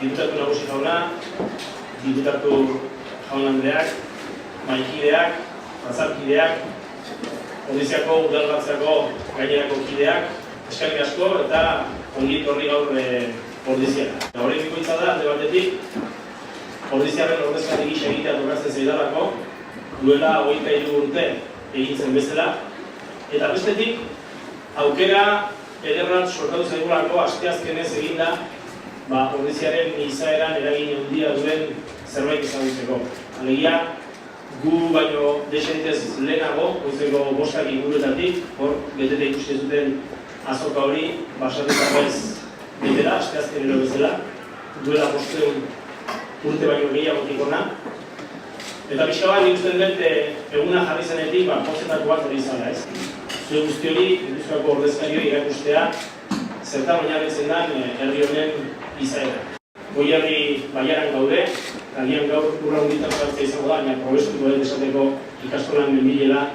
diputatu nagusi jauna, diputatu jaun andreak, mahaikideak, batzarkideak, Ordiziako udalbatzako gainerako kideak, eskerrik asko eta ongi etorri gaur Ordiziara. Hori bikoitza da, alde batetik, Ordiziaren ordezkari gisa egitea tokatzen zaidalako, duela 23 urte egin zen bezala, eta bestetik, aukera ederran sortatu zaigulako asteazkenez eginda Ordiziaren izaeran eragin handia duen zerbait ezagutzeko. Alegia, gu baino desentez lehenago, goizeko 5 inguruetatik, hor betete ikusten zuten azoka hori, basatetarrez betera, asteazkenero bezala, duela 500 urte baino gehiagotik hona. Eta pixka bat, ikusten dut, eguna jarri zenetik, pozetako bat hori izala, ez? Zue guzti hori, Gipuzkoako ordezkarioi erakustea, zertan oinarritzen den herri honen izaera. Goierri baiaran gaude, agian gaur urra hunditan sartzea izango da, baina probestuko dut esateko ikastolan menbilela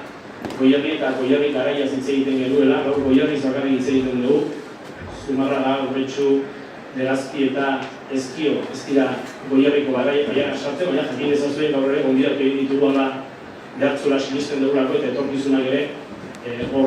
Goierri eta Goierri garaiaz hitz egiten genuela, gaur Goierriz bakarrik hitz egiten dugu. Zumarraga, Urretxu, Legazpi eta Ezkio, ez dira Goierriko baiaran sartzen, baina jakin ezazuen gaur ere gonbidatu egin ditugu ala jartzula sinisten dugulako eta etorkizunak ere hor